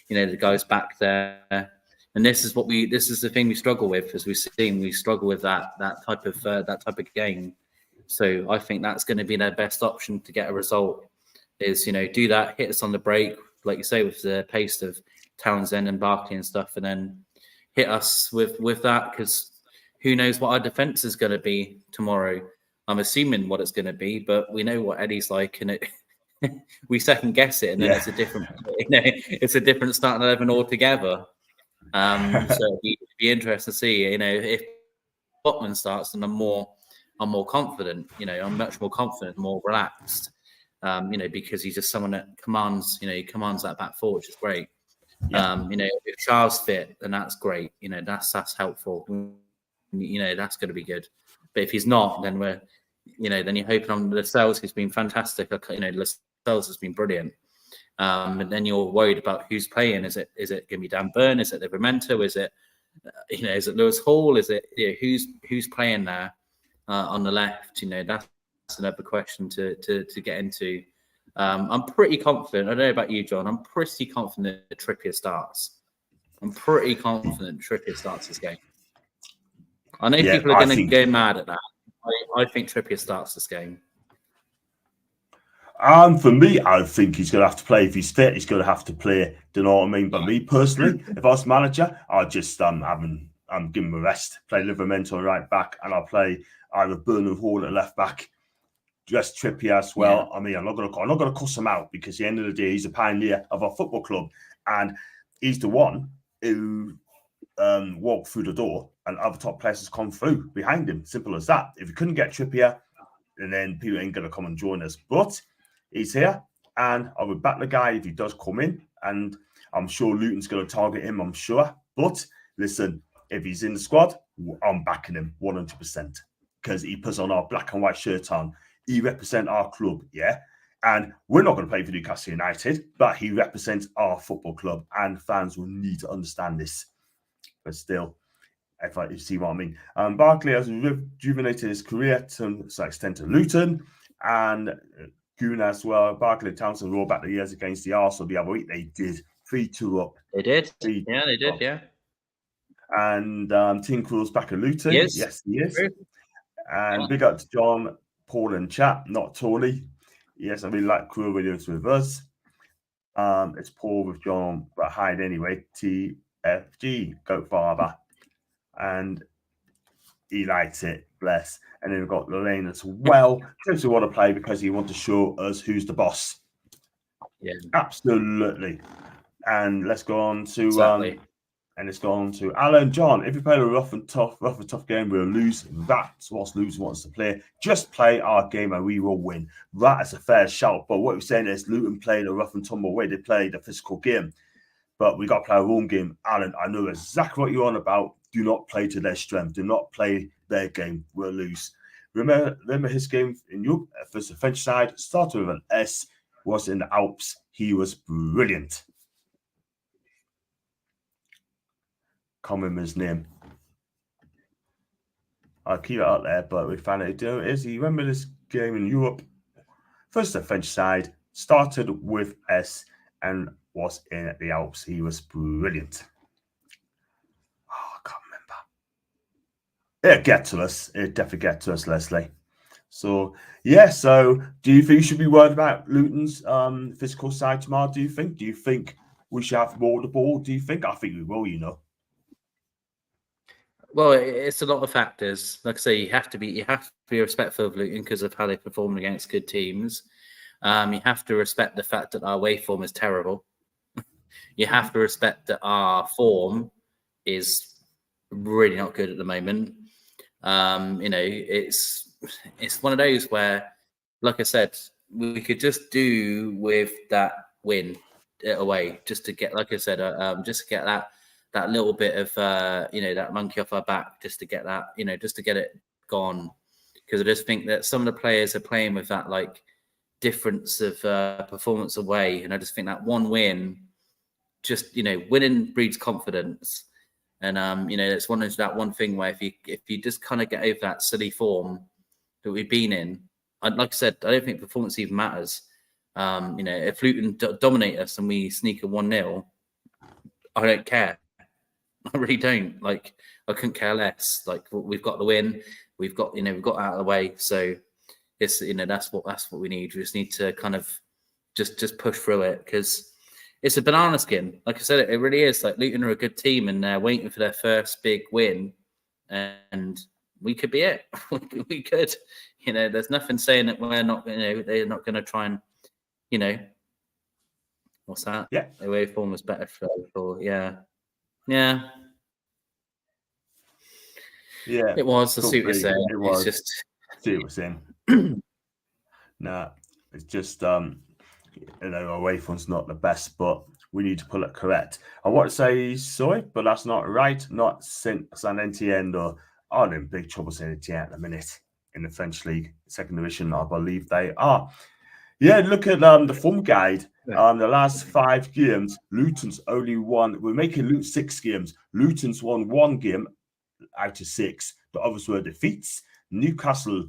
B: you know, the guys back there. And this is the thing we struggle with, as we've seen. We struggle with that type of game. So I think that's going to be their best option to get a result. Is, you know, do that, hit us on the break, like you say, with the pace of Townsend and Barkley and stuff, and then hit us with that, because who knows what our defense is going to be tomorrow. I'm assuming what it's going to be, but we know what Eddie's like, and we second guess it, and then it's a different, you know, it's a different starting 11 altogether. So it'd be interesting to see, you know, if Botman starts, and I'm more confident. You know, I'm much more confident, more relaxed. You know, because he's just someone that commands. You know, he commands that back four, which is great. Yeah. You know, if Charles fit, then that's great. You know, that's helpful. You know, that's going to be good. But if he's not, then then you're hoping on Lascelles, who's been fantastic. You know, Lascelles has been brilliant. And then you're worried about who's playing. Is it going to be Dan Burn? Is it Livramento? Is it is it Lewis Hall? Is it, you know, who's playing there on the left? You know, that's another question to get into. I'm pretty confident. I don't know about you, John. I'm pretty confident that Trippier starts. I'm pretty confident Trippier starts this game. I know people are going to go mad at that. I think Trippier starts this game.
A: For me, I think he's going to have to play. If he's fit, he's going to have to play. Do you know what I mean? But me personally, if I was manager, I'd just give him a rest. Play Livramento right back, and I'll play either Burnham Hall at left back. Just Trippier as well. Yeah. I mean, I'm not going to cuss him out, because at the end of the day, he's a pioneer of our football club, and he's the one who walked through the door, and other top players come through behind him. Simple as that. If we couldn't get Trippier, and then people ain't going to come and join us. But he's here, and I would back the guy if he does come in, and I'm sure Luton's going to target him, I'm sure. But listen, if he's in the squad, I'm backing him 100%, because he puts on our black and white shirt on. He represents our club, yeah? And we're not going to play for Newcastle United, but he represents our football club, and fans will need to understand this. But still, if you see what I mean. Barkley has rejuvenated his career to some extent to Luton, and Goon as well. Barkley and Townsend rolled back the years against the Arsenal the other week. They did 3-2 up.
B: They did. They did. Yeah.
A: And Tim Krul's back at Luton. Yes, he is. True. And big up to John, Paul, and chat, not Tony. Yes, I really like Krul videos with us. It's Paul with John, but hide anyway. TFG, Goat Father. And he likes it, bless. And then we've got Lorraine as well. Just want to play because he wants to show us who's the boss.
B: Yeah,
A: absolutely. And let's go on to Alan. John, if you play a rough and tough game, we'll lose. That's what Luton wants to play. Just play our game and we will win. That is a fair shout. But what we're saying is Luton played a rough and tumble way. They played a physical game. But we got to play our own game. Alan, I know exactly what you're on about. Do not play to their strength. Do not play their game. We'll lose. Remember his game in Europe first the French side, started with an S, was in the Alps. He was brilliant. Can't remember his name. I'll keep it up there, but we found it. Is he remember this game in Europe? First the French side, started with S and was in the Alps. He was brilliant. It'll get to us. It'll definitely get to us, Leslie. So, yeah. So, do you think you should be worried about Luton's physical side tomorrow? Do you think we should have more of the ball? Do you think? I think we will, you know.
B: Well, it's a lot of factors. Like I say, you have to be respectful of Luton because of how they perform against good teams. You have to respect the fact that our away form is terrible. You have to respect that our form is really not good at the moment. It's one of those where, like I said, we could just do with that win away, just to get, like I said, just to get that little bit of that monkey off our back, just to get that, just to get it gone. Because I just think that some of the players are playing with that like difference of performance away, and I just think that one win, just winning breeds confidence. And it's that one thing where if you just kind of get over that silly form that we've been in, and like I said, I don't think performance even matters. If Luton dominate us and we sneak a 1-0, I don't care. I really don't. Like, I couldn't care less. Like, we've got the win, we've got out of the way. So it's that's what we need. We just need to kind of just push through it, because it's a banana skin. Like I said, it really is. Like, Luton are a good team and they're waiting for their first big win, and we could be it. We could. There's nothing saying that we're not. They're not going to try and. What's that?
A: Yeah,
B: the away form was better for yeah. It was. I see what you're saying.
A: It was.
B: It's just.
A: See what you're saying. Nah, it's just away form's not the best, but we need to pull it correct. I want to say sorry, but that's not right. Not San Etienne or are in big trouble. San Etienne at the minute in the French league, second division, I believe they are. Yeah, look at the form guide. The last 5 games, Luton's only won. We're making Luton 6 games. Luton's won 1 game out of 6. The others were defeats. Newcastle,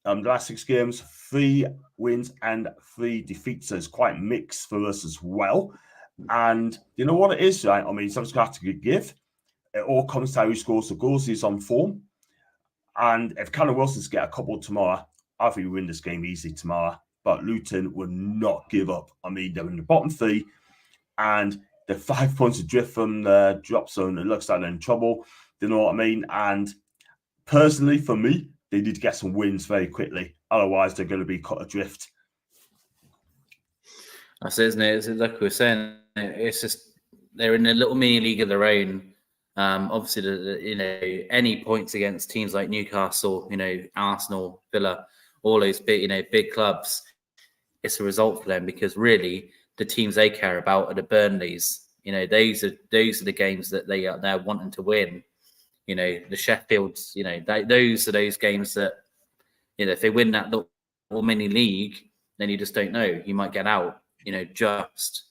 A: the last 6 games, 3 wins and 3 defeats. So it's quite mixed for us as well. And you know what it is, right? I mean, something's got to give. It all comes to how he scores the goals. He's on form. And if Callum Wilson's get a couple tomorrow, I think we win this game easy tomorrow. But Luton will not give up. I mean, they're in the bottom 3, and they're 5 points adrift from the drop zone. It looks like they're in trouble. You know what I mean? And personally, for me, they need to get some wins very quickly. Otherwise, they're going to be cut adrift.
B: That's it, isn't it? It's like we were saying. It's just they're in a little mini league of their own. Obviously, any points against teams like Newcastle, Arsenal, Villa, all those big clubs, it's a result for them, because really the teams they care about are the Burnleys. Those are the games that they're wanting to win. The Sheffields. Those are those games that if they win that little mini league, then you just don't know. You might get out. Just.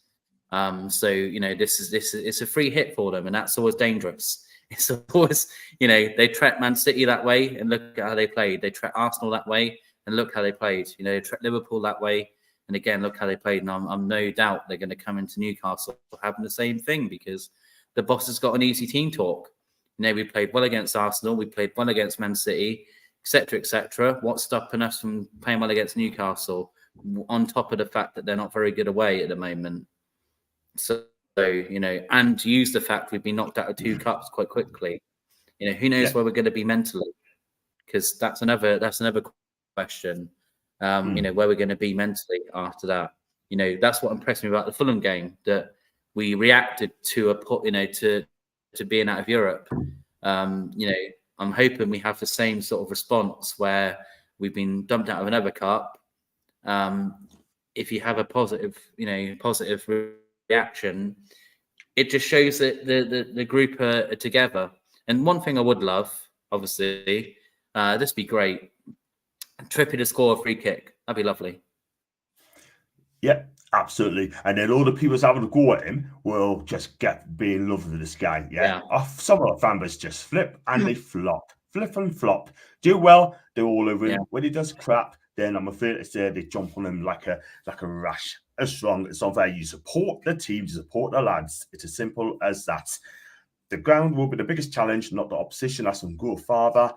B: So it's a free hit for them, and that's always dangerous. It's always they trapped Man City that way, and look at how they played. They trapped Arsenal that way, and look how they played. They trapped Liverpool that way, and again look how they played. And I'm no doubt they're going to come into Newcastle having the same thing, because the boss has got an easy team talk. We played well against Arsenal, we played well against Man City, etc., etc. What's stopping us from playing well against Newcastle? On top of the fact that they're not very good away at the moment. So, and use the fact we've been knocked out of 2 cups quite quickly. Who knows where we're going to be mentally? Because that's another question. Where we're going to be mentally after that. That's what impressed me about the Fulham game, that we reacted to to being out of Europe. I'm hoping we have the same sort of response where we've been dumped out of another cup. If you have a positive reaction, it just shows that the group are together. And one thing I would love, obviously, this would be great. Trippier to score a free kick. That'd be lovely.
A: Yeah, absolutely. And then all the people having a go at him will just be in love with this guy. Yeah. Some of our fan base just flip and they flop. Flip and flop. Do well, they're all over him. When he does crap, then I'm afraid to say they jump on him like a rash. As strong, it's not fair. You support the team, you support the lads. It's as simple as that. The ground will be the biggest challenge, not the opposition. That's some good father.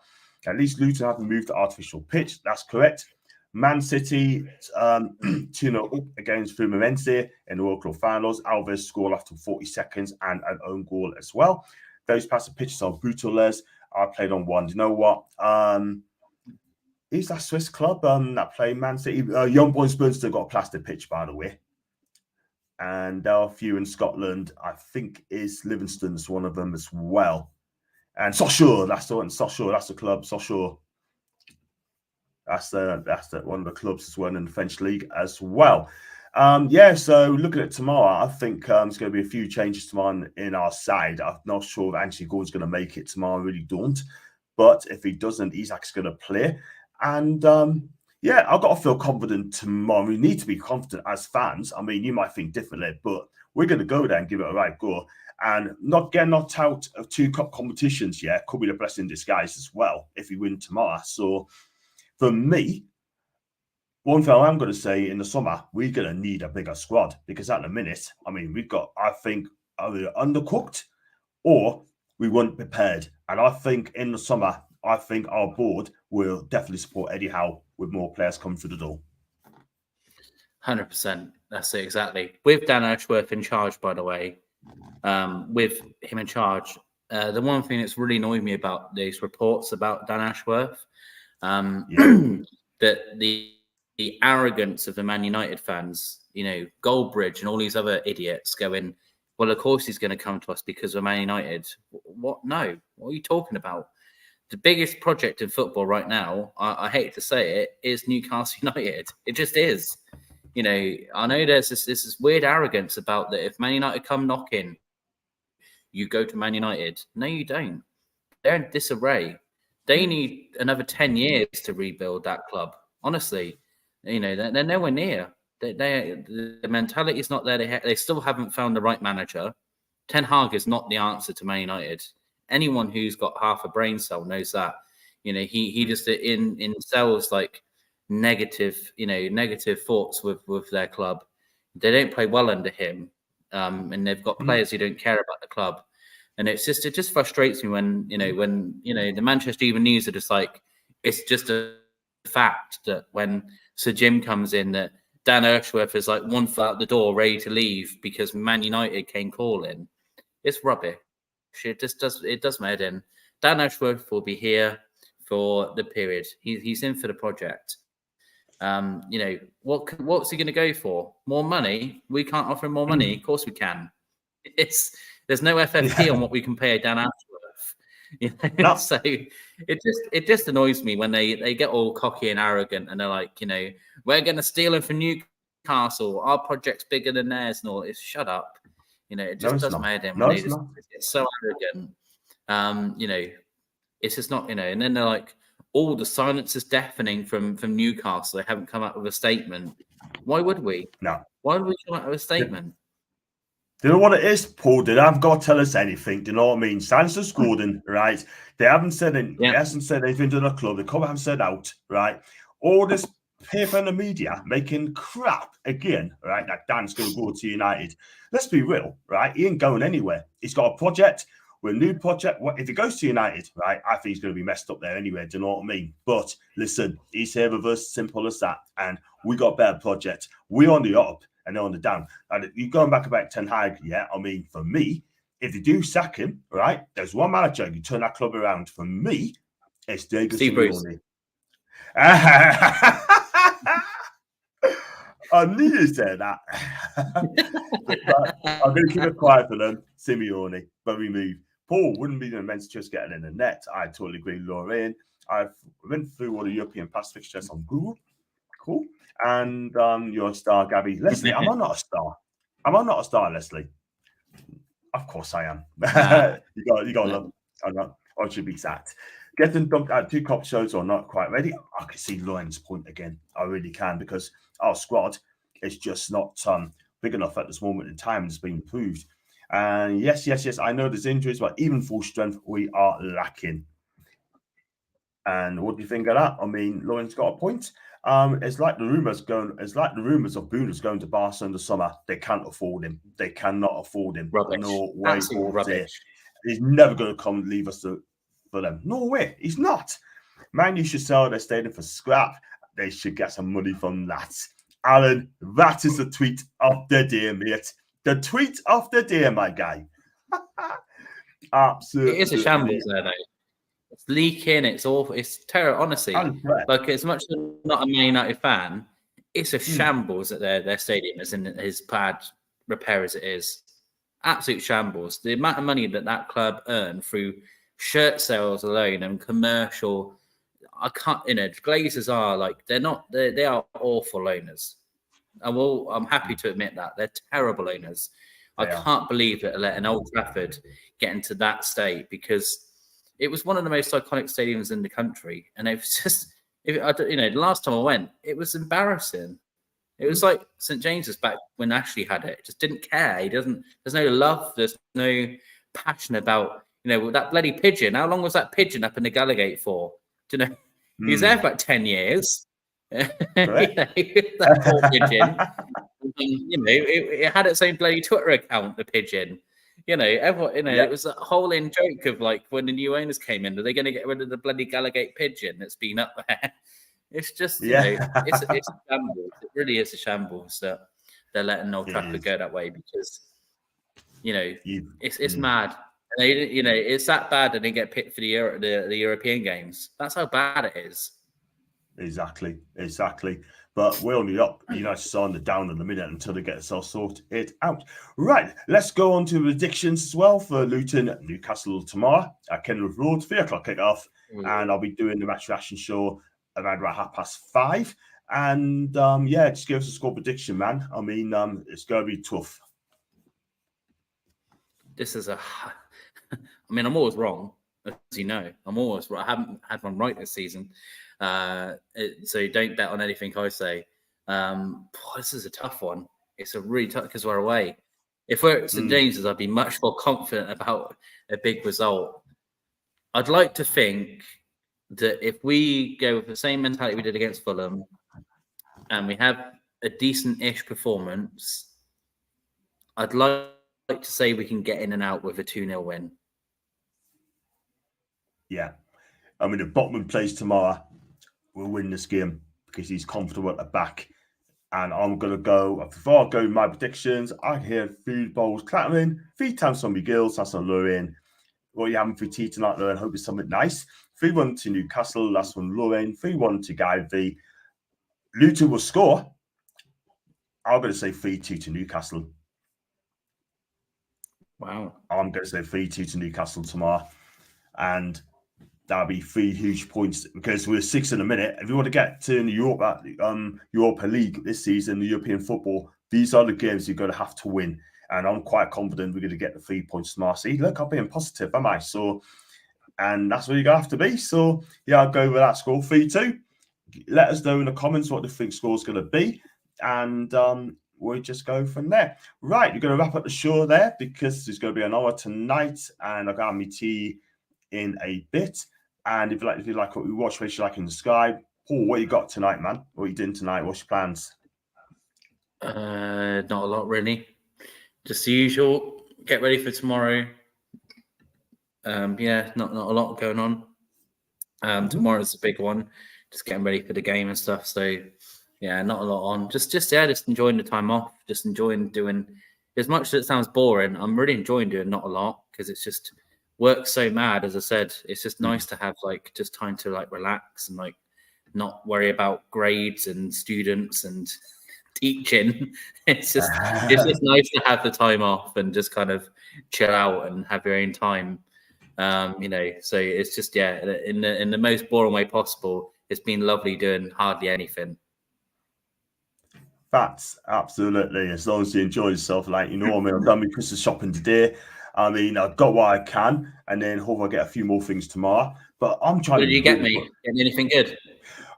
A: At least Luton haven't moved to artificial pitch. That's correct. Man City 2-0 up against Fluminense in the World Cup finals. Alves scored after 40 seconds and an own goal as well. Those passive pitches are brutales. I played on one. You know what? Who's that Swiss club that play Man City? Young Boys Burns still got a plastic pitch, by the way. and there are a few in Scotland. I think is Livingston's one of them as well. And Sochaux, that's the one. Sochaux, that's the club. Sochaux. That's the one of the clubs as well in the French league as well. So looking at tomorrow, I think there's going to be a few changes tomorrow in our side. I'm not sure if Anthony Gordon's going to make it tomorrow. I really don't. But if he doesn't, Isak's going to play. And I've got to feel confident tomorrow. We need to be confident as fans. I mean, you might think differently, but we're going to go there and give it a right go. And not get knocked out of 2 cup competitions, could be the blessing in disguise as well if we win tomorrow. So for me, one thing I'm going to say in the summer, we're going to need a bigger squad because at the minute, I mean, we've got, I think, either undercooked or we weren't prepared. And I think in the summer, I think our board will definitely support Eddie Howe with more players coming through the door.
B: 100%. That's it, exactly. With Dan Ashworth in charge, by the way, with him in charge, the one thing that's really annoyed me about these reports about Dan Ashworth, that the arrogance of the Man United fans, Goldbridge and all these other idiots going, well, of course he's going to come to us because we're Man United. What? No. What are you talking about? The biggest project in football right now, I hate to say it, is Newcastle United. It just is. I know there's this weird arrogance about that. If Man United come knocking, you go to Man United. No, you don't. They're in disarray. They need another 10 years to rebuild that club. Honestly, they're nowhere near. The mentality is not there. They still haven't found the right manager. Ten Hag is not the answer to Man United. Anyone who's got half a brain cell knows that. He just in cells like negative thoughts with their club. They don't play well under him, and they've got players who don't care about the club. And it just frustrates me when the Manchester Evening News are just like, it's just a fact that when Sir Jim comes in, that Dan Ashworth is like 1 foot out the door, ready to leave because Man United came calling. It's rubbish. It does my head in. Dan Ashworth will be here for the period. He's in for the project. What's he going to go for? More money? We can't offer him more money. Of course we can. There's no FFP on what we can pay Dan Ashworth.
A: No.
B: So it just annoys me when they get all cocky and arrogant and they're like, we're going to steal him from Newcastle. Our project's bigger than theirs and all. It's shut up. It just does my head in when they get so arrogant. It's just not, and then they're like, oh, the silence is deafening from Newcastle. They haven't come up with a statement. Why would we?
A: No.
B: Why would we come up with a statement?
A: Do you know what it is, Paul? They haven't got to tell us anything. Do you know what I mean? Silence is Gordon, right? They haven't said anything. They hasn't said anything to the club. They haven't said out, right? All this paper and the media making crap again, right? That Dan's going to go to United. Let's be real, right? He ain't going anywhere. He's got a project. With a new project. If he goes to United, right, I think he's going to be messed up there anyway. Do you know what I mean? But listen, he's here with us. Simple as that. And we got a better project. We're on the up and they're on the down. And you going back about Ten Hag, I mean, for me, if they do sack him, right, there's one manager who can turn that club around. For me, it's Diego Simeone. I knew you said that. I'm going to keep it quiet for them. Simeone, but we move. Paul wouldn't be an immense just getting in the net. I totally agree with Lorraine. I've went through all the European past fixtures on Google. Cool. And you're a star, Gabby. Leslie, am I not a star? Am I not a star, Leslie? Of course I am. You got to love. I'm not. I should be sacked. Getting dumped at 2 cop shows or not quite ready. I can see Lauren's point again. I really can, because our squad is just not big enough at this moment in time. It's been proved. And yes, I know there's injuries, but even full strength, we are lacking. And what do you think of that? I mean, Lauren's got a point. It's like the rumors of Booners going to Barca in the summer. They can't afford him. They cannot afford him.
B: Rubbish.
A: No way.
B: Rubbish.
A: He's never going to come leave us for them. No way. He's not. Man, you should sell their stadium for scrap. They should get some money from that. Alan, that is the tweet of the day, mate. The tweet of the day, my guy. Absolutely.
B: It is a shambles there, though. It's leaking. It's awful. It's terrible, honestly. Like, as much as I'm not a Man United fan, it's a shambles that their stadium is in his bad repair as it is. Absolute shambles. The amount of money that club earn through shirt sales alone and commercial, I can't. Glazers are like they are awful owners. I'm happy to admit that they're terrible owners. I can't believe that letting Old Trafford get into that state, because it was one of the most iconic stadiums in the country, and it was just, the last time I went, it was embarrassing. It was like St James's back when Ashley had it. Just didn't care. There's no love. There's no passion about, that bloody pigeon. How long was that pigeon up in the Gallagate for? Do you know? He was there for like 10 years. That poor pigeon. It had its own bloody Twitter account, the pigeon. Everyone, it was a whole in joke of like, when the new owners came in, are they going to get rid of the bloody Gallagate pigeon that's been up there? It's just, it's a shambles. It really is a shambles that they're letting Old Trafford go that way, because, it's mad. It's that bad that they get picked for the European games. That's how bad it is.
A: Exactly. But we're only up, it's on the down in a minute until they get themselves sorted out. Right, let's go on to predictions as well for Luton Newcastle tomorrow at Kenilworth Road, 3 o'clock kickoff, and I'll be doing the match reaction show around about 5:30. And just give us a score prediction, man. I mean, it's going to be tough.
B: This is I'm always wrong, as you know. I haven't had one right this season. So don't bet on anything I say. This is a tough one. It's a really tough, because we're away. If we're at St James's, I'd be much more confident about a big result. I'd like to think that if we go with the same mentality we did against Fulham, and we have a decent-ish performance, I'd like to say we can get in and out with a 2-0 win.
A: Yeah. I mean, if Botman plays tomorrow, we'll win this game, because he's comfortable at the back. And I'm going to go, before I go with my predictions, I hear 3 balls clattering, 3 times on McGill, that's on Lorraine. What are you having for tea tonight, Lorraine? Hope it's something nice. 3-1 to Newcastle, last one Lorraine, 3-1 to Guy V. Luton will score. I'm going to say 3-2 to Newcastle.
B: Wow.
A: I'm going to say 3-2 to Newcastle tomorrow. And that'll be 3 huge points, because we're 6 in a minute. If you want to get to the Europa League this season, the European football, these are the games you're going to have to win. And I'm quite confident we're going to get the 3 points tomorrow. See, look, I'm being positive, am I? So, and that's where you're going to have to be. So, yeah, I'll go with that score, 3-2. Let us know in the comments what the think score is going to be. And we'll just go from there. Right, we're going to wrap up the show there, because there's going to be an hour tonight, and I've got my tea in a bit. And if you like what we watch, make sure you like and subscribe. Paul, what you got tonight, man? What are you doing tonight? What's your plans?
B: Not a lot, really. Just the usual. Get ready for tomorrow. Not a lot going on. Tomorrow's a big one. Just getting ready for the game and stuff. So, yeah, not a lot on. Just enjoying the time off. Just enjoying doing, as much as it sounds boring, I'm really enjoying doing not a lot, because it's just work so mad. As I said, it's just nice to have just time to relax and not worry about grades and students and teaching. It's just nice to have the time off and just kind of chill out and have your own time. So it's just, in the most boring way possible. It's been lovely doing hardly anything.
A: That's absolutely, as long as you enjoy yourself. I mean, I've done my Christmas shopping today. I mean, I've got what I can, and then hope I get a few more things tomorrow. But I'm trying.
B: What did you get me? Get me anything good?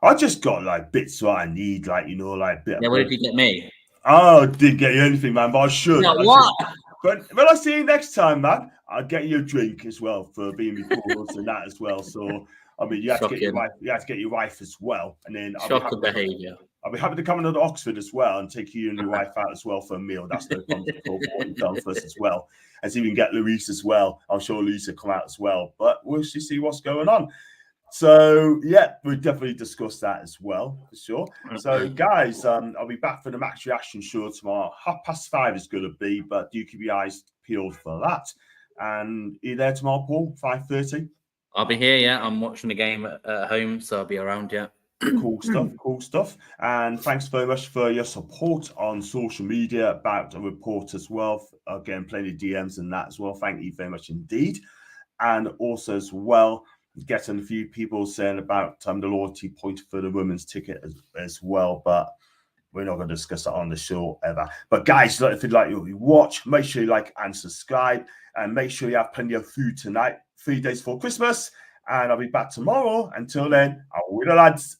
A: I just got bits what I need, bit.
B: Yeah, what did you get me?
A: Oh, I didn't get you anything, man, but I should.
B: What?
A: But when I see you next time, man, I'll get you a drink as well for being with Paul and that as well. So, I mean, you have to get your wife. You have to get your wife as well, and then
B: Shocking behaviour.
A: I'll be happy to come into Oxford as well and take you and your wife out as well for a meal. That's no problem for what you've done for us as well. And see if we can get Louise as well. I'm sure Louise will come out as well. But we'll see what's going on. So, yeah, we'll definitely discuss that as well, for sure. So, guys, I'll be back for the match reaction show tomorrow. 5:30 is going to be, but do keep your eyes peeled for that. And are you there tomorrow, Paul? 5:30?
B: I'll be here, yeah. I'm watching the game at home, so I'll be around, yeah.
A: Cool stuff. And thanks very much for your support on social media about the report as well. Again, plenty of DMs and that as well. Thank you very much indeed. And also as well, getting a few people saying about the loyalty point for the women's ticket as well. But we're not going to discuss that on the show ever. But guys, if you'd like to watch, make sure you like and subscribe. And make sure you have plenty of food tonight, 3 days before Christmas. And I'll be back tomorrow. Until then, I'll win the lads.